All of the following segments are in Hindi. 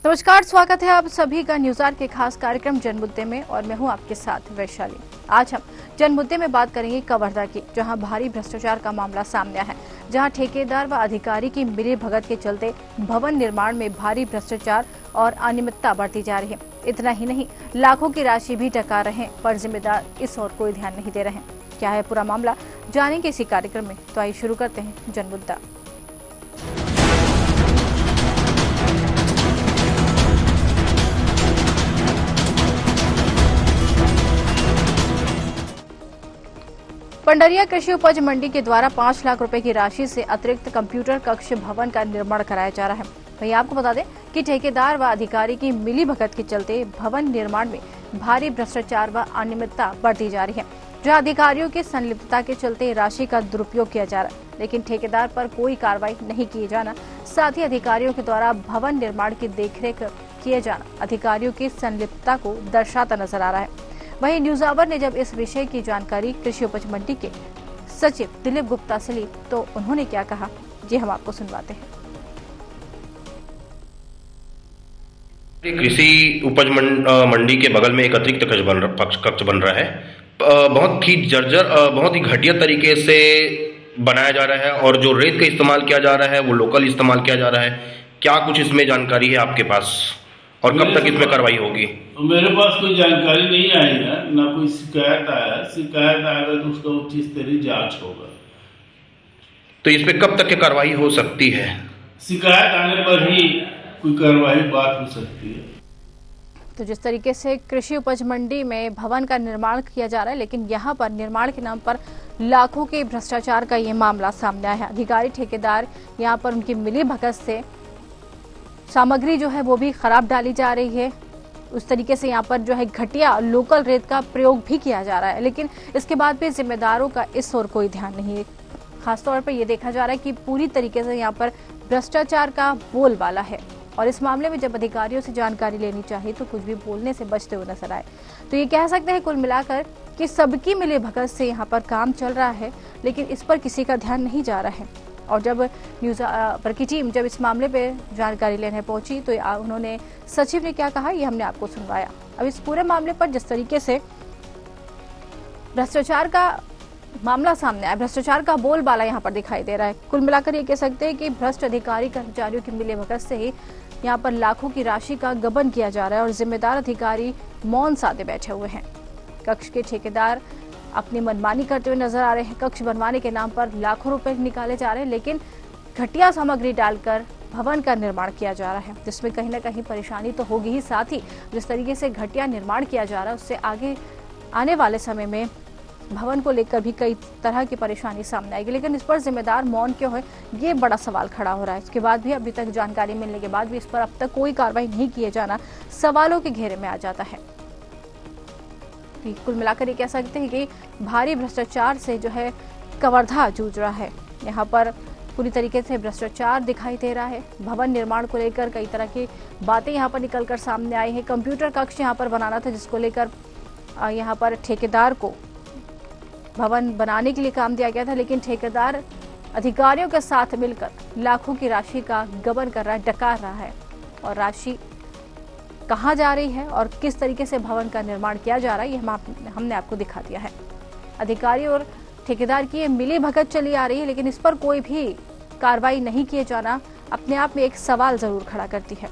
नमस्कार, स्वागत है आप सभी का न्यूज आर के खास कार्यक्रम जनमुद्दे में और मैं हूं आपके साथ वैशाली। आज हम जनमुद्दे में बात करेंगे कवर्धा की, जहां भारी भ्रष्टाचार का मामला सामने आया है, जहां ठेकेदार व अधिकारी की मिलीभगत के चलते भवन निर्माण में भारी भ्रष्टाचार और अनियमितता बढ़ती जा रही है। इतना ही नहीं, लाखों की राशि भी टका रहे पर जिम्मेदार इस ओर कोई ध्यान नहीं दे रहे हैं। क्या है पूरा मामला, जानेंगे इसी कार्यक्रम में। तो आइए शुरू करते हैं जनमुद्दा। पंडरिया कृषि उपज मंडी के द्वारा 5 लाख रुपए की राशि से अतिरिक्त कंप्यूटर कक्ष भवन का निर्माण कराया जा रहा है। वहीं आपको बता दें कि ठेकेदार व अधिकारी की मिलीभगत के चलते भवन निर्माण में भारी भ्रष्टाचार व अनियमितता बढ़ती जा रही है, जहां अधिकारियों की संलिप्तता के चलते राशि का दुरुपयोग किया जा रहा है, लेकिन ठेकेदार पर कोई कार्रवाई नहीं किए जाना, साथ ही अधिकारियों के द्वारा भवन निर्माण की देखरेख किए जाना अधिकारियों की संलिप्तता को दर्शाता नजर आ रहा है। वहीं न्यूज आवर ने जब इस विषय की जानकारी कृषि उपज मंडी के सचिव दिलीप गुप्ता से ली तो उन्होंने क्या कहा, ये हम आपको सुनवाते हैं। कृषि उपज मंडी के बगल में एक अतिरिक्त कक्ष बन रहा है। बहुत ही जर्जर, बहुत ही घटिया तरीके से बनाया जा रहा है और जो रेत का इस्तेमाल किया जा रहा है वो लोकल इस्तेमाल किया जा रहा है। क्या कुछ इसमें जानकारी है आपके पास और कब तक इसमें कार्रवाई होगी? मेरे पास कोई जानकारी नहीं आई है, ना कोई शिकायत आया। शिकायत आएगा तो उसका उचित स्तरीय जांच होगा। तो इस पे कब तक की कार्रवाई हो सकती है? शिकायत आने पर ही कोई कार्रवाई बात हो सकती है। तो जिस तरीके से कृषि उपज मंडी में भवन का निर्माण किया जा रहा है, लेकिन यहाँ पर निर्माण के नाम पर लाखों के भ्रष्टाचार का ये मामला सामने आया है। अधिकारी ठेकेदार यहाँ पर उनकी मिलीभगत से सामग्री जो है वो भी खराब डाली जा रही है। उस तरीके से यहाँ पर जो है घटिया लोकल रेत का प्रयोग भी किया जा रहा है, लेकिन इसके बाद भी जिम्मेदारों का इस ओर कोई ध्यान नहीं है। खासतौर पर यह देखा जा रहा है कि पूरी तरीके से यहाँ पर भ्रष्टाचार का बोलबाला है और इस मामले में जब अधिकारियों से जानकारी लेनी चाहिए तो कुछ भी बोलने से बचते हुए नजर आए। तो ये कह सकते हैं कुल मिलाकर कि सबकी मिलीभगत से यहाँ पर काम चल रहा है, लेकिन इस पर किसी का ध्यान नहीं जा रहा है। और जब न्यूज पर की टीम जब इस मामले पे जानकारी लेने पहुंची तो उन्होंने सचिव ने क्या कहा ये हमने आपको सुनवाया। अब इस पूरे मामले पर जिस तरीके से भ्रष्टाचार का मामला सामने आया, भ्रष्टाचार का बोलबाला यहाँ पर दिखाई दे रहा है। कुल मिलाकर ये कह सकते हैं कि भ्रष्ट अधिकारी कर्मचारियों की मिलीभगत से ही यहाँ पर लाखों की राशि का गबन किया जा रहा है और जिम्मेदार अधिकारी मौन साधे बैठे हुए हैं। कक्ष के ठेकेदार अपनी मनमानी करते हुए नजर आ रहे हैं। कक्ष बनवाने के नाम पर लाखों रुपए निकाले जा रहे हैं, लेकिन घटिया सामग्री डालकर भवन का निर्माण किया जा रहा है, जिसमें कहीं ना कहीं परेशानी तो होगी ही, साथ ही जिस तरीके से घटिया निर्माण किया जा रहा है उससे आगे आने वाले समय में भवन को लेकर भी कई तरह की परेशानी सामने आएगी। लेकिन इस पर जिम्मेदार मौन क्यों है, ये बड़ा सवाल खड़ा हो रहा है। इसके बाद भी अभी तक जानकारी मिलने के बाद भी इस पर अब तक कोई कार्रवाई नहीं किए जाना सवालों के घेरे में आ जाता है। कुल मिलाकर ये कह सकते हैं कि भारी भ्रष्टाचार से जो है कवर्धा जूझ रहा है। यहाँ पर पूरी तरीके से भ्रष्टाचार दिखाई दे रहा है। भवन निर्माण को लेकर कई तरह की बातें यहाँ पर निकलकर सामने आई है। कंप्यूटर कक्ष यहाँ पर बनाना था, जिसको लेकर यहाँ पर ठेकेदार को भवन बनाने के लिए काम दिया गया था, लेकिन ठेकेदार अधिकारियों के साथ मिलकर लाखों की राशि का गबन कर रहा है, डकार रहा है और राशि कहाँ जा रही है और किस तरीके से भवन का निर्माण किया जा रहा है ये हमने आपको दिखा दिया है। अधिकारी और ठेकेदार की ये मिलीभगत चली आ रही है, लेकिन इस पर कोई भी कार्रवाई नहीं किए जाना अपने आप में एक सवाल जरूर खड़ा करती है।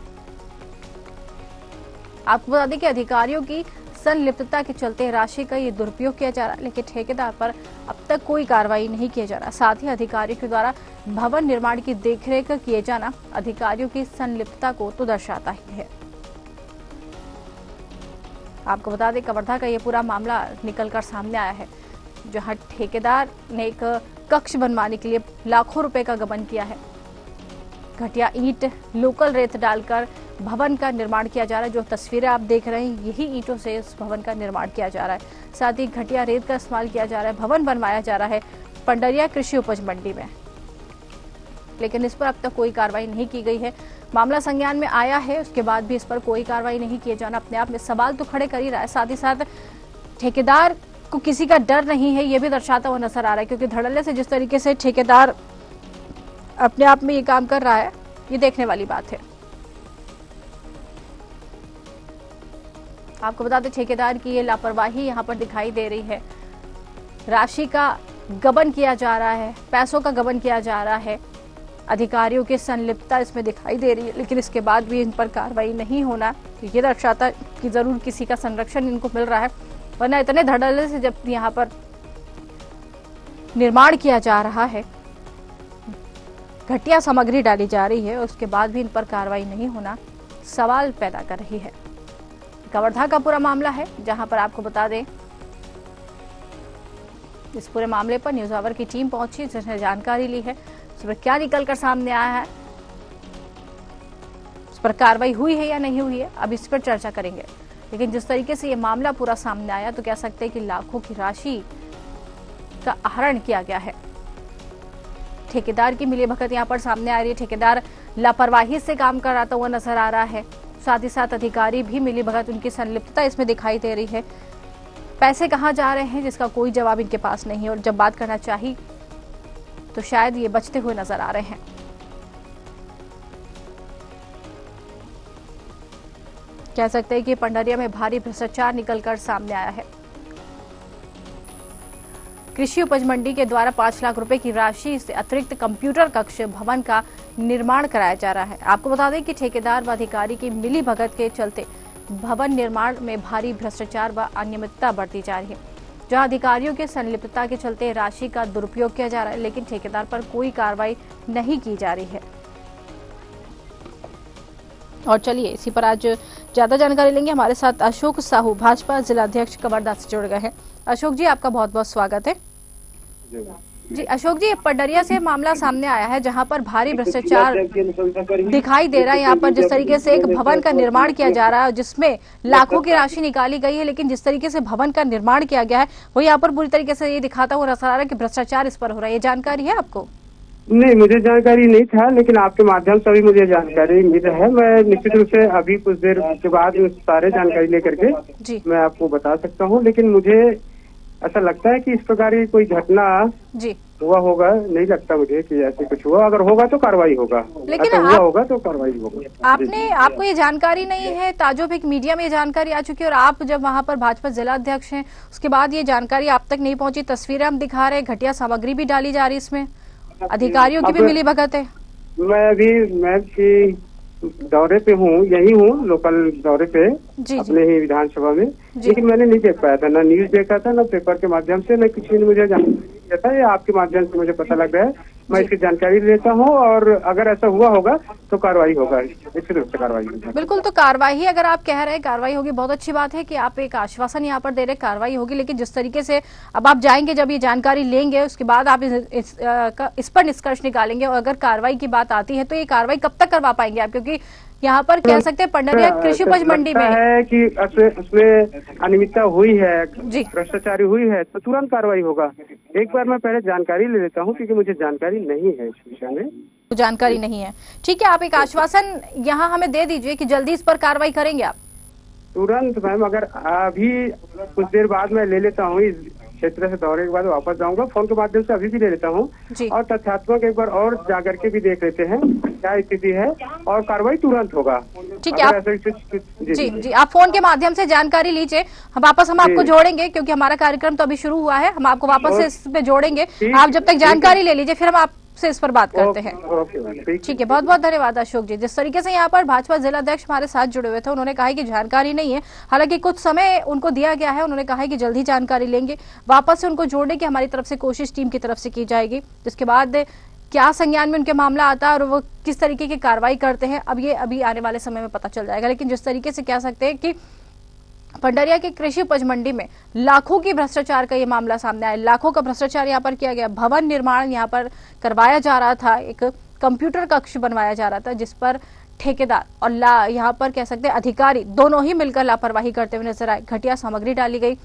आपको बता दें कि अधिकारियों की संलिप्तता के चलते राशि का ये दुरुपयोग किया जा रहा है, लेकिन ठेकेदार पर अब तक कोई कार्रवाई नहीं किया जा रहा। साथ ही अधिकारियों के द्वारा भवन निर्माण की देखरेख किए जाना अधिकारियों की संलिप्तता को तो दर्शाता ही है। आपको बता दें कवर्धा का ये पूरा मामला निकलकर सामने आया है, जहां ठेकेदार ने एक कक्ष बनवाने के लिए लाखों रुपए का गबन किया है। घटिया ईंट, लोकल रेत डालकर भवन का निर्माण किया जा रहा है। जो तस्वीरें आप देख रहे हैं यही ईंटों से इस भवन का निर्माण किया जा रहा है। साथ ही घटिया रेत का इस्तेमाल किया जा रहा है। भवन बनवाया जा रहा है पंडरिया कृषि उपज मंडी में, लेकिन इस पर अब तक कोई कार्रवाई नहीं की गई है। मामला संज्ञान में आया है, उसके बाद भी इस पर कोई कार्रवाई नहीं किए जाना अपने आप में सवाल तो खड़े कर ही रहा है। साथ ही साथ ठेकेदार को किसी का डर नहीं है ये भी दर्शाता हुआ नजर आ रहा है, क्योंकि धड़ल्ले से जिस तरीके से ठेकेदार अपने आप में ये काम कर रहा है ये देखने वाली बात है। आपको बता दें ठेकेदार की ये लापरवाही यहाँ पर दिखाई दे रही है। राशि का गबन किया जा रहा है, पैसों का गबन किया जा रहा है, अधिकारियों की संलिप्तता इसमें दिखाई दे रही है, लेकिन इसके बाद भी इन पर कार्रवाई नहीं होना ये दर्शाता कि जरूर किसी का संरक्षण इनको मिल रहा है, वरना इतने धड़ल्ले से जब यहाँ पर निर्माण किया जा रहा है, घटिया सामग्री डाली जा रही है, उसके बाद भी इन पर कार्रवाई नहीं होना सवाल पैदा कर रही है। कवर्धा का पूरा मामला है, जहां पर आपको बता दें इस पूरे मामले पर न्यूज आवर की टीम पहुंची, जिसने जानकारी ली है। इस पर क्या निकलकर सामने आया है, इस पर कार्रवाई हुई है या नहीं हुई है, अब इस पर चर्चा करेंगे। लेकिन जिस तरीके से ये मामला पूरा सामने आया तो कह सकते हैं कि लाखों की राशि का आहरण किया गया है। ठेकेदार की मिलीभगत यहां पर सामने आ रही है। ठेकेदार लापरवाही से काम कराता हुआ नजर आ रहा है, साथ ही साथ अधिकारी भी मिलीभगत, उनकी संलिप्तता इसमें दिखाई दे रही है। पैसे कहां जा रहे हैं जिसका कोई जवाब इनके पास नहीं है, और जब बात करना चाहिए तो शायद ये बचते हुए नजर आ रहे हैं। कह सकते हैं कि पंडरिया में भारी भ्रष्टाचार निकलकर सामने आया है। कृषि उपज मंडी के द्वारा 5 लाख रुपए की राशि से अतिरिक्त कंप्यूटर कक्ष भवन का निर्माण कराया जा रहा है। आपको बता दें कि ठेकेदार व अधिकारी की मिलीभगत के चलते भवन निर्माण में भारी भ्रष्टाचार व अनियमितता बढ़ती जा रही है, जहां अधिकारियों के संलिप्तता के चलते राशि का दुरुपयोग किया जा रहा है, लेकिन ठेकेदार पर कोई कार्रवाई नहीं की जा रही है। और चलिए इसी पर आज ज्यादा जानकारी लेंगे। हमारे साथ अशोक साहू, भाजपा जिलाध्यक्ष कवर्धा से जुड़ गए हैं। अशोक जी, आपका बहुत बहुत स्वागत है। जी अशोक जी, पंडरिया से मामला सामने आया है जहां पर भारी भ्रष्टाचार दिखाई दे रहा है। यहाँ पर जिस तरीके से एक भवन का निर्माण किया जा रहा है जिसमें लाखों की राशि निकाली गई है, लेकिन जिस तरीके से भवन का निर्माण किया गया है वो यहाँ पर पूरी तरीके से ये दिखाता हुआ नजर आ रहा है कि भ्रष्टाचार इस पर हो रहा है। ये जानकारी है आपको? नहीं, मुझे जानकारी नहीं था, लेकिन आपके माध्यम से अभी मुझे जानकारी मिल रहा है। मैं निश्चित रूप से अभी कुछ देर के बाद सारे जानकारी लेकर के मैं आपको बता सकता हूँ, लेकिन मुझे ऐसा लगता है कि इस प्रकार की कोई घटना जी हुआ होगा। नहीं लगता मुझे कि ऐसे कुछ हुआ, अगर होगा तो कार्रवाई होगा, लेकिन हुआ होगा तो कार्रवाई होगा। आपको ये जानकारी नहीं है, ताजुब एक मीडिया में ये जानकारी आ चुकी है, और आप जब वहाँ पर भाजपा जिला अध्यक्ष हैं उसके बाद ये जानकारी आप तक नहीं पहुंची। तस्वीरें हम दिखा रहे हैं, घटिया सामग्री भी डाली जा रही है इसमें, अधिकारियों की भी मिलीभगत है। मैं अभी मैच की दौरे पे हूँ, यही हूँ लोकल दौरे पे अपने ही विधानसभा में, लेकिन मैंने नहीं देख पाया था, ना न्यूज देखा था, ना पेपर के माध्यम से, न किसी ने मुझे जानकारी दिया था। ये आपके माध्यम से मुझे पता लग रहा है, मैं इसकी जानकारी लेता हूँ, और अगर ऐसा हुआ होगा तो कार्रवाई होगा, निश्चित रूप से कार्रवाई होगी। बिल्कुल, तो कार्रवाई अगर आप कह रहे हैं कार्रवाई होगी, बहुत अच्छी बात है कि आप एक आश्वासन यहाँ पर दे रहे कार्रवाई होगी, लेकिन जिस तरीके से अब आप जाएंगे, जब ये जानकारी लेंगे उसके बाद आप इस पर निष्कर्ष निकालेंगे, और अगर कार्रवाई की बात आती है तो ये कार्रवाई कब तक करवा पाएंगे आप? क्योंकि यहाँ पर कह सकते हैं पंडरिया कृषि उपज मंडी में है कि उसमें अनियमितता हुई है, भ्रष्टाचारी हुई है, तो तुरंत कार्रवाई होगा। एक बार मैं पहले जानकारी ले लेता हूँ, क्योंकि मुझे जानकारी नहीं है इस विषय में। जानकारी नहीं है, ठीक है, आप एक आश्वासन यहाँ हमें दे दीजिए कि जल्दी इस पर कार्रवाई करेंगे आप? तुरंत मैम, अगर अभी कुछ देर बाद मैं ले लेता हूँ, इस क्षेत्र से दौरे के बाद वापस जाऊंगा, फोन के माध्यम से अभी भी ले लेता हूँ, और तथ्यात्मक एक बार और जाकर के भी देख लेते हैं क्या स्थिति है, और कार्रवाई तुरंत होगा। ठीक है, जी, आप फोन के माध्यम से जानकारी लीजिए, हम वापस आपको जोड़ेंगे, क्योंकि हमारा कार्यक्रम तो अभी शुरू हुआ है, हम आपको वापस से इस पे जोड़ेंगे। आप जब तक जानकारी ले लीजिए, फिर हम आपसे इस पर बात करते हैं। ठीक है, बहुत बहुत धन्यवाद अशोक जी। जिस तरीके से यहाँ पर भाजपा जिला अध्यक्ष हमारे साथ जुड़े हुए थे, उन्होंने कहा कि जानकारी नहीं है, हालांकि कुछ समय उनको दिया गया है, उन्होंने कहा कि जल्द ही जानकारी लेंगे, वापस से उनको जोड़ने की हमारी तरफ से कोशिश टीम की तरफ से की जाएगी, जिसके बाद क्या संज्ञान में उनके मामला आता है और वो किस तरीके की कार्रवाई करते हैं, अब ये अभी आने वाले समय में पता चल जाएगा। लेकिन जिस तरीके से कह सकते हैं कि पंडरिया के कृषि उपज मंडी में लाखों की भ्रष्टाचार का ये मामला सामने आया, लाखों का भ्रष्टाचार यहाँ पर किया गया, भवन निर्माण यहाँ पर करवाया जा रहा था, एक कंप्यूटर कक्ष बनवाया जा रहा था, जिस पर ठेकेदार और यहाँ पर कह सकते हैं अधिकारी दोनों ही मिलकर लापरवाही करते हुए नजर आए। घटिया सामग्री डाली गई,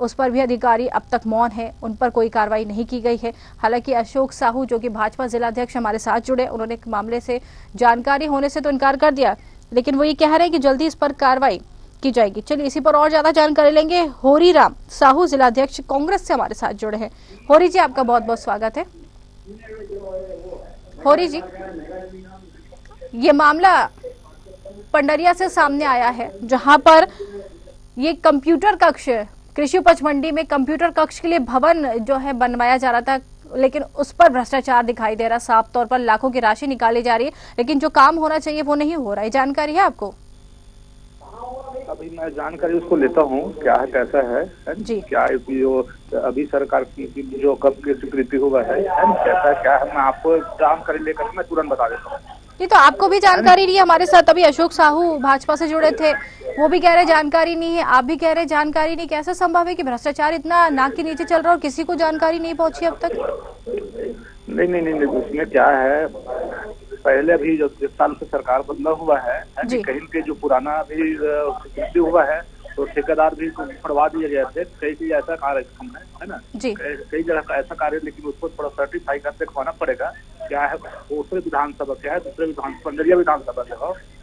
उस पर भी अधिकारी अब तक मौन है, उन पर कोई कार्रवाई नहीं की गई है। हालांकि अशोक साहू जो कि भाजपा जिलाध्यक्ष हमारे साथ जुड़े, उन्होंने मामले से जानकारी होने से तो इनकार कर दिया, लेकिन वो ये कह रहे हैं कि जल्दी इस पर कार्रवाई की जाएगी। चलिए इसी पर और ज्यादा जानकारी लेंगे। होरी राम साहू जिलाध्यक्ष कांग्रेस से हमारे साथ जुड़े हैं। होरी जी, आपका बहुत बहुत स्वागत है। होरी जी, ये मामला पंडरिया से सामने आया है, जहां पर ये कंप्यूटर कक्ष, कृषि उपज मंडी में कंप्यूटर कक्ष के लिए भवन जो है बनवाया जा रहा था, लेकिन उस पर भ्रष्टाचार दिखाई दे रहा, साफ तौर पर लाखों की राशि निकाली जा रही है, लेकिन जो काम होना चाहिए वो नहीं हो रहा है। जानकारी है आपको? अभी मैं जानकारी उसको लेता हूँ, क्या है कैसा है जी। क्या जो अभी सरकार की जो कब की स्वीकृति हुआ है कैसा क्या है, मैं आपको जानकारी लेकर मैं तुरंत बता देता हूँ। ये तो आपको भी जानकारी नहीं है। हमारे साथ अभी अशोक साहू भाजपा से जुड़े थे, वो भी कह रहे जानकारी नहीं है, आप भी कह रहे जानकारी नहीं। कैसा संभव है कि भ्रष्टाचार इतना नाक के नीचे चल रहा है और किसी को जानकारी नहीं पहुंची अब तक? नहीं, उसमें क्या है, पहले अभी जो जिस साल से सरकार बदला हुआ है कहीं के जो पुराना अभी स्वीकृति हुआ है तो ठेकेदार भी पढ़वा दिए गए थे। कई ऐसा कार्यक्रम है ना, कई जगह का ऐसा कार्य, लेकिन उसको थोड़ा सर्टिफाई करके दिखवाना पड़ेगा। क्या है दूसरे विधानसभा क्या है, दूसरे पंडरिया विधानसभा से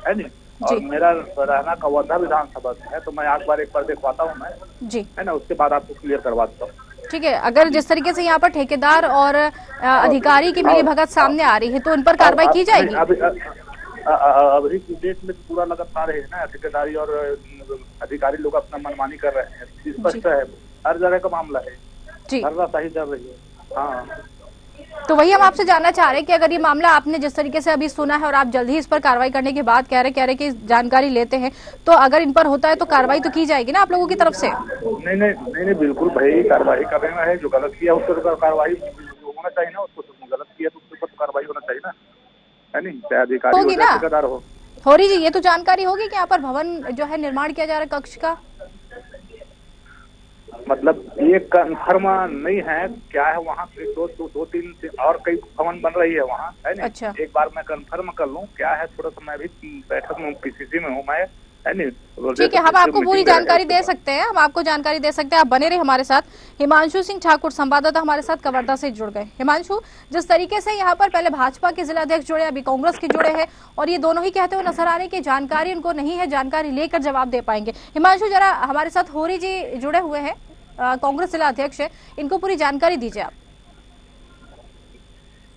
है नहीं, और मेरा रहना कवर्धा विधानसभा से है, तो मैं एक बार देखवाता हूँ मैं जी, है ना, उसके बाद आपको क्लियर करवा देता हूँ। ठीक है, अगर जिस तरीके से यहाँ पर ठेकेदार और अधिकारी की मिलीभगत सामने आ रही है तो उन पर कार्रवाई की जाएगी? अभी की डेट में पूरा लगातार है ना, ठेकेदारी और अधिकारी लोग अपना मनमानी कर रहे हैं, स्पष्ट है, हर जगह का मामला है जी, सही चल रही है। हाँ, तो वही हम आपसे जानना चाह रहे हैं कि अगर ये मामला आपने जिस तरीके से अभी सुना है और आप जल्द ही इस पर कार्रवाई करने के बाद कह रहे कि जानकारी लेते हैं, तो अगर इन पर होता है तो कार्रवाई तो की जाएगी ना आप लोगों की तरफ से? नहीं, बिल्कुल भाई, कार्रवाई कर रहे हैं। जो गलत किया उस पर कार्रवाई होना चाहिए ना, उसको गलत किया तो उसके ऊपर कार्रवाई होना चाहिए ना, है नहीं, चाहे अधिकारी हो चाहे ठेकेदार हो। होरी जी, ये तो जानकारी होगी कि यहाँ पर भवन जो है निर्माण किया जा रहा है कक्ष का? मतलब ये कंफर्म नहीं है क्या है, वहाँ दो तीन और कई भवन बन रही है वहाँ, है नहीं। अच्छा। एक बार मैं कंफर्म कर लूँ क्या है, थोड़ा सा मैं भी बैठक में पीसीसी में हूँ मैं, है नहीं। ठीक है, हम आपको पूरी जानकारी दे सकते हैं, हम आपको जानकारी दे सकते हैं, आप बने रहे हमारे साथ। हिमांशु सिंह ठाकुर संवाददाता हमारे साथ कवर्धा से जुड़ गए। हिमांशु, जिस तरीके से यहाँ पर पहले भाजपा के जिलाध्यक्ष जुड़े, अभी कांग्रेस के जुड़े हैं, और ये दोनों ही कहते हुए नजर आ रहे हैं कि जानकारी उनको नहीं है, जानकारी लेकर जवाब दे पाएंगे। हिमांशु, जरा हमारे साथ होरी जी जुड़े हुए हैं, कांग्रेस जिला अध्यक्ष है, इनको पूरी जानकारी दीजिए आप।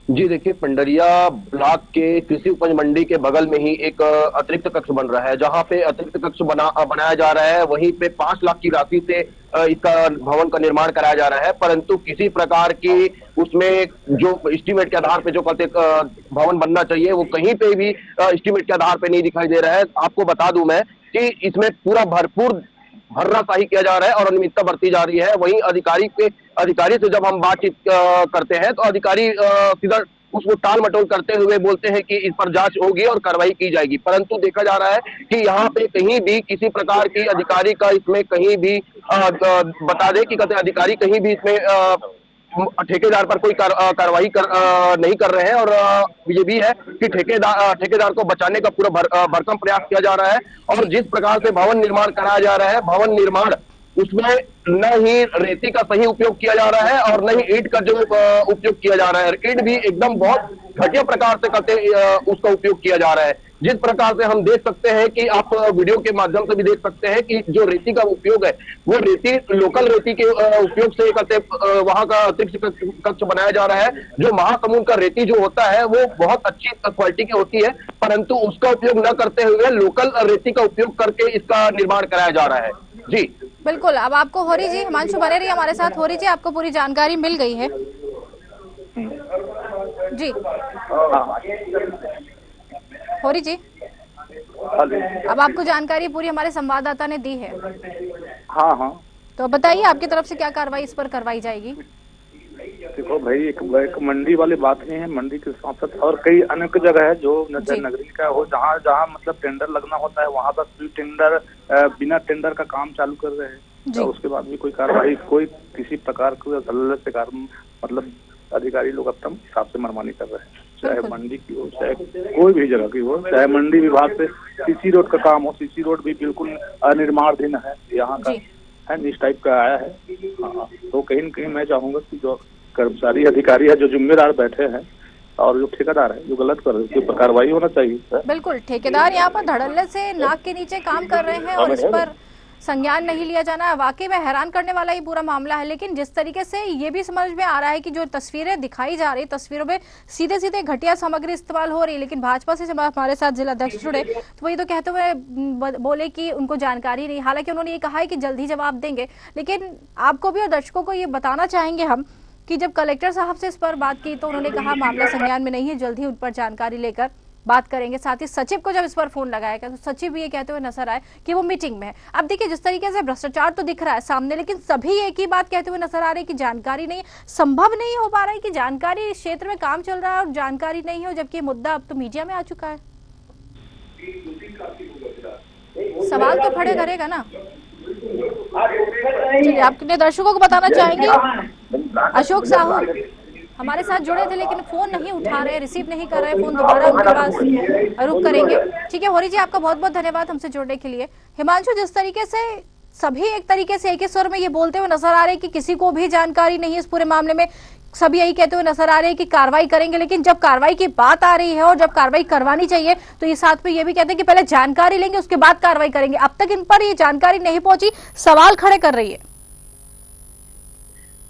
जी देखिए, पंडरिया ब्लॉक के कृषि उपज मंडी के बगल में ही एक अतिरिक्त कक्ष बन रहा है, जहां पे अतिरिक्त कक्ष बनाया जा रहा है। वहीं पे 5 लाख की राशि से इसका भवन का निर्माण कराया जा रहा है, परंतु किसी प्रकार की उसमें जो एस्टीमेट के आधार पे जो कहते भवन बनना चाहिए वो कहीं पे भी एस्टीमेट के आधार पे नहीं दिखाई दे रहा है। आपको बता दूं मैं कि इसमें पूरा भरपूर भर्राशाही किया जा रहा है और अनियमितता बरती जा रही है। वहीं अधिकारी से जब हम बातचीत करते हैं तो अधिकारी सीधा उसको टाल मटोल करते हुए बोलते हैं कि इस पर जांच होगी और कार्रवाई की जाएगी, परंतु देखा जा रहा है कि यहाँ पे कहीं भी किसी प्रकार की अधिकारी का इसमें कहीं भी बता दे कि कहते अधिकारी कहीं भी इसमें ठेकेदार पर कोई कार्रवाई नहीं कर रहे हैं। और ये भी है कि ठेकेदार को बचाने का पूरा भरसम प्रयास किया जा रहा है। और जिस प्रकार से भवन निर्माण कराया जा रहा है, भवन निर्माण उसमें न ही रेती का सही उपयोग किया जा रहा है और न ही ईंट का जो उपयोग किया जा रहा है। ईंट भी एकदम बहुत घटिया प्रकार से कहते उसका उपयोग किया जा रहा है। जिस प्रकार से हम देख सकते हैं कि आप वीडियो के माध्यम से भी देख सकते हैं कि जो रेती का उपयोग है वो रेती लोकल रेती के उपयोग से कहते वहां का अतिरिक्त कक्ष बनाया जा रहा है। जो महासमुंद का रेती जो होता है वो बहुत अच्छी क्वालिटी की होती है, परंतु उसका उपयोग न करते हुए लोकल रेती का उपयोग करके इसका निर्माण कराया जा रहा है। जी बिल्कुल, अब आपको होरी जी, हिमांशु बने रही हमारे साथ। होरी जी, आपको पूरी जानकारी मिल गई है जी? होरी जी, अब आपको जानकारी पूरी हमारे संवाददाता ने दी है। हाँ, तो बताइए आपकी तरफ से क्या कार्रवाई इस पर करवाई जाएगी? देखो भाई, एक मंडी वाली बात नहीं है, मंडी के साथ साथ और कई अनेक जगह है जो नगरी का हो, जहाँ मतलब टेंडर लगना होता है वहाँ पर टेंडर बिना टेंडर का काम चालू कर रहे हैं, तो उसके बाद भी कोई कार्रवाई, कोई किसी प्रकार के गलत के कारण मतलब अधिकारी लोग अपना हिसाब से मनमानी कर रहे हैं, चाहे मंडी की हो चाहे कोई भी जगह की हो। चाहे मंडी विभाग से सीसी रोड का काम हो, सीसी रोड भी बिल्कुल अनिर्माणाधीन है यहाँ का, है इस टाइप का आया है। हाँ, तो कहीं न कहीं मैं चाहूंगा कि जो कर्मचारी अधिकारी है, जो जिम्मेदार बैठे हैं और जो ठेकेदार है जो गलत कर रहे हैं, उसके ऊपर कार्रवाई होना चाहिए। बिल्कुल, ठेकेदार यहाँ पर धड़ल्ले से नाक के नीचे काम कर रहे हैं और इस पर संज्ञान नहीं लिया जाना। वाकई में हैरान करने वाला ये पूरा मामला है। लेकिन जिस तरीके से ये भी समझ में आ रहा है कि जो तस्वीरें दिखाई जा रही, तस्वीरों में सीधे सीधे घटिया सामग्री इस्तेमाल हो रही है, लेकिन भाजपा से जब हमारे साथ जिला अध्यक्ष जुड़े तो वही तो कहते हुए बोले कि उनको जानकारी नहीं। हालांकि उन्होंने ये कहा है कि जल्द ही जवाब देंगे, लेकिन आपको भी और दर्शकों को ये बताना चाहेंगे हम कि जब कलेक्टर साहब से इस पर बात की तो उन्होंने कहा मामला संज्ञान में नहीं है, जल्द ही उन पर जानकारी लेकर बात करेंगे। साथ ही सचिव को जब इस पर फोन लगाया गया तो सचिव भी ये कहते हुए नजर आए कि वो मीटिंग में है। अब देखिए जिस तरीके से भ्रष्टाचार तो दिख रहा है सामने, लेकिन सभी एक ही बात कहते हुए नजर आ रहे हैं कि जानकारी नहीं, संभव नहीं हो पा रहा है कि जानकारी, क्षेत्र में काम चल रहा है और जानकारी नहीं हो, जबकि मुद्दा अब तो मीडिया में आ चुका है। सवाल तो खड़े करेगा ना। चलिए आप अपने दर्शकों को बताना चाहेंगे, अशोक साहू हमारे साथ जुड़े थे लेकिन फोन नहीं उठा रहे, रिसीव नहीं कर रहे, फोन दोबारा उनके पास रुक करेंगे। ठीक है होरी जी, आपका बहुत बहुत धन्यवाद हमसे जुड़ने के लिए। हिमांशु, जिस तरीके से सभी एक तरीके से एक ही स्वर में ये बोलते हुए नजर आ रहे हैं कि किसी को भी जानकारी नहीं है इस पूरे मामले में, सभी यही कहते हुए नजर आ रहे हैं कि कार्रवाई करेंगे, लेकिन जब कार्रवाई की बात आ रही है और जब कार्रवाई करवानी चाहिए तो ये साथ में ये भी कहते हैं कि पहले जानकारी लेंगे उसके बाद कार्रवाई करेंगे। अब तक इन पर ये जानकारी नहीं पहुंची, सवाल खड़े कर रही है।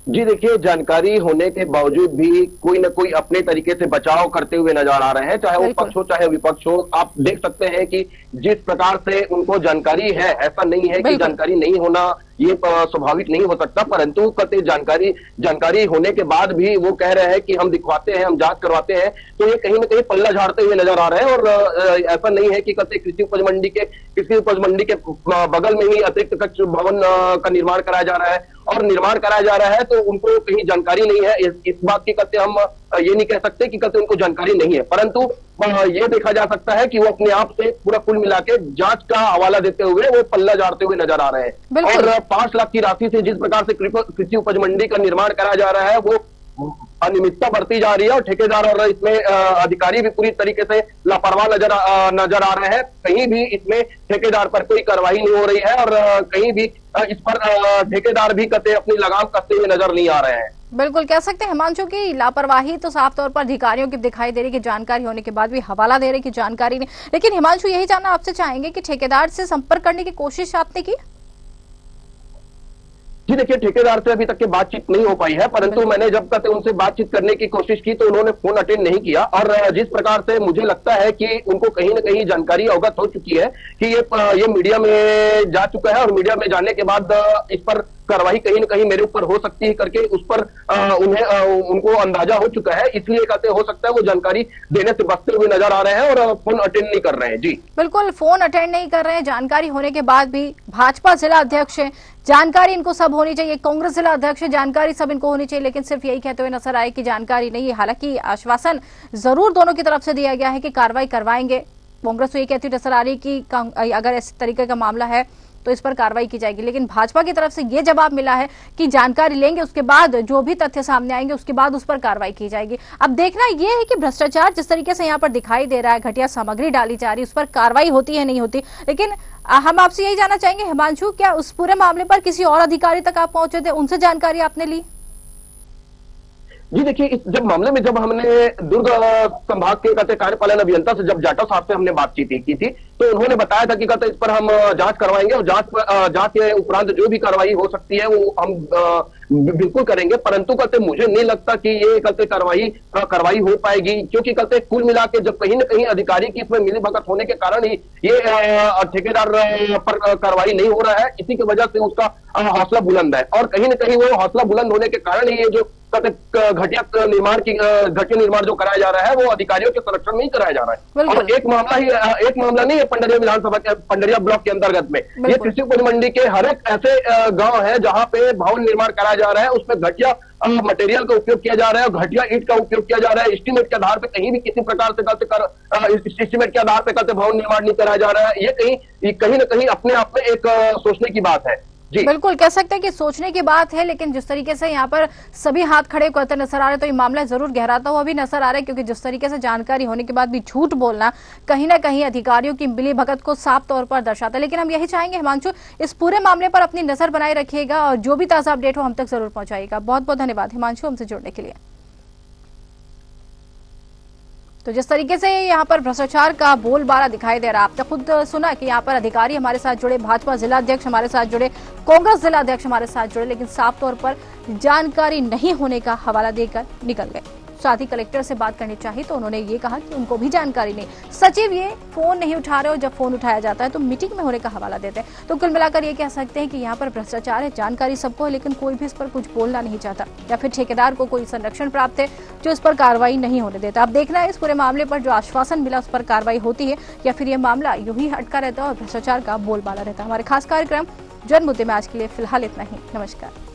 जी देखिए, जानकारी होने के बावजूद भी कोई न कोई अपने तरीके से बचाव करते हुए नजर आ रहे हैं, चाहे वो पक्ष हो चाहे विपक्ष हो। आप देख सकते हैं कि जिस प्रकार से उनको जानकारी है, ऐसा नहीं है कि जानकारी नहीं होना ये स्वाभाविक नहीं हो सकता, परंतु कते जानकारी होने के बाद भी वो कह रहे हैं कि हम दिखवाते हैं, हम जांच करवाते हैं, तो ये कहीं ना कहीं पल्ला झाड़ते हुए नजर आ रहे हैं। और ऐसा नहीं है कि कते कृषि उपज मंडी के बगल में ही अतिरिक्त कक्ष भवन का निर्माण कराया जा रहा है, और निर्माण कराया जा रहा है तो उनको कहीं जानकारी नहीं है। इस बात की कते हम ये नहीं कह सकते कि कते उनको जानकारी नहीं है, परंतु ये देखा जा सकता है कि वो अपने आप से पूरा कुल मिला के जांच का हवाला देते हुए वो पल्ला झाड़ते हुए नजर आ रहे हैं। और 5 लाख की राशि से जिस प्रकार से कृषि उपज मंडी का निर्माण कराया जा रहा है वो अनियमितता बढ़ती जा रही है, और ठेकेदार और इसमें अधिकारी भी पूरी तरीके से लापरवाह नजर आ रहे हैं। कहीं भी इसमें ठेकेदार पर कोई कार्रवाई नहीं हो रही है, और कहीं भी इस पर ठेकेदार भी कते अपनी लगाम कसते हुए नजर नहीं आ रहे हैं। बिल्कुल कह सकते हैं हिमांशु की लापरवाही तो साफ तौर पर अधिकारियों की दिखाई दे रही कि जानकारी होने के बाद भी हवाला दे रहे कि जानकारी नहीं। लेकिन हिमांशु, यही जानना आपसे चाहेंगे कि ठेकेदार से संपर्क करने की कोशिश आपने की? जी देखिए, ठेकेदार से अभी तक की बातचीत नहीं हो पाई है, परंतु मैंने जब तक उनसे बातचीत करने की कोशिश की तो उन्होंने फोन अटेंड नहीं किया। और जिस प्रकार से मुझे लगता है कि उनको कहीं ना कहीं जानकारी अवगत हो चुकी है कि ये मीडिया में जा चुका है, और मीडिया में जाने के बाद इस पर कार्रवाई कहीं ना कहीं मेरे ऊपर हो सकती है करके उस पर उनको अंदाजा हो चुका है, इसलिए कहते हो सकता है वो जानकारी देने से बचते हुए नजर आ रहे हैं और फोन अटेंड नहीं कर रहे हैं। जी बिल्कुल, फोन अटेंड नहीं कर रहे हैं। जानकारी होने के बाद भी भाजपा जिला अध्यक्ष है, जानकारी इनको सब होनी चाहिए, कांग्रेस जिला अध्यक्ष है, जानकारी सब इनको होनी चाहिए, लेकिन सिर्फ यही कहते हुए नजर आए कि जानकारी नहीं है। हालांकि आश्वासन जरूर दोनों की तरफ से दिया गया है कि कार्रवाई करवाएंगे। कांग्रेस तो ये कहती नजर आ रही कि अगर इस तरीके का मामला है तो इस पर कार्रवाई की जाएगी, लेकिन भाजपा की तरफ से ये जवाब मिला है कि जानकारी लेंगे, उसके बाद जो भी तथ्य सामने आएंगे उसके बाद उस पर कार्रवाई की जाएगी। अब देखना ये है कि भ्रष्टाचार जिस तरीके से यहाँ पर दिखाई दे रहा है, घटिया सामग्री डाली जा रही है, उस पर कार्रवाई होती है नहीं होती। लेकिन हम आपसे यही जानना चाहेंगे हिमांशु, क्या उस पूरे मामले पर किसी और अधिकारी तक आप पहुंचे थे, उनसे जानकारी आपने ली? जी देखिए, इस मामले में जब हमने दुर्ग संभाग के कार्यपालन अभियंता से जब जाटव साहब से हमने बातचीत की थी तो उन्होंने बताया था कि कहते इस पर हम जांच करवाएंगे, और जांच के उपरांत जो भी कार्रवाई हो सकती है वो हम बिल्कुल करेंगे, परंतु कहते मुझे नहीं लगता कि ये कहते कार्रवाई हो पाएगी, क्योंकि कहते कुल मिला के जब कहीं ना कहीं अधिकारी की इसमें मिलीभगत होने के कारण ही ये ठेकेदार पर कार्रवाई नहीं हो रहा है। इसी की वजह से उसका हौसला बुलंद है, और कहीं ना कहीं वो हौसला बुलंद होने के कारण ही ये जो घटिया निर्माण जो कराया जा रहा है वो अधिकारियों के संरक्षण में ही कराया जा रहा है। और एक मामला नहीं है पंडरिया विधानसभा के पंडरिया ब्लॉक के अंतर्गत में, ये कृषि उपज मंडी के हर एक ऐसे गांव है जहां पे भवन निर्माण कराया जा रहा है, उसमें घटिया मटेरियल का उपयोग किया जा रहा है, घटिया ईंट का उपयोग किया जा रहा है। एस्टीमेट के आधार पे कहीं भी किसी प्रकार से एस्टीमेट के आधार पे भवन निर्माण नहीं कराया जा रहा है। ये कहीं ना कहीं अपने आप में एक सोचने की बात है। जी बिल्कुल कह सकते हैं कि सोचने की बात है, लेकिन जिस तरीके से यहाँ पर सभी हाथ खड़े करते नजर आ रहे हैं तो ये मामला जरूर गहराता हुआ भी नजर आ रहा है, क्योंकि जिस तरीके से जानकारी होने के बाद भी झूठ बोलना कहीं ना कहीं अधिकारियों की मिलीभगत को साफ तौर पर दर्शाता है। लेकिन हम यही चाहेंगे हिमांशु, इस पूरे मामले पर अपनी नजर बनाए रखिएगा और जो भी ताजा अपडेट हो हम तक जरूर पहुंचाइएगा। बहुत बहुत धन्यवाद हिमांशु हमसे जुड़ने के लिए। तो जिस तरीके से यहाँ पर भ्रष्टाचार का बोलबाला दिखाई दे रहा है, आपने खुद सुना कि यहाँ पर अधिकारी हमारे साथ जुड़े, भाजपा जिलाध्यक्ष हमारे साथ जुड़े, कांग्रेस जिलाध्यक्ष हमारे साथ जुड़े, लेकिन साफ तौर पर जानकारी नहीं होने का हवाला देकर निकल गए। साथ ही कलेक्टर से बात करनी चाहिए तो उन्होंने ये कहा कि उनको भी जानकारी नहीं। सचिव ये फोन नहीं उठा रहे हो, जब फोन उठाया जाता है तो मीटिंग में होने का हवाला देते हैं। तो कुल मिलाकर ये कह सकते हैं कि यहाँ पर भ्रष्टाचार है, जानकारी सबको है, लेकिन कोई भी इस पर कुछ बोलना नहीं चाहता, या फिर ठेकेदार को कोई संरक्षण प्राप्त है जो इस पर कार्रवाई नहीं होने देता। अब देखना है इस पूरे मामले पर जो आश्वासन मिला उस पर कार्रवाई होती है या फिर ये मामला यूं ही अटका रहता है और भ्रष्टाचार का बोलबाला रहता है। हमारे खास कार्यक्रम जन मुद्दे में आज के लिए फिलहाल इतना ही। नमस्कार।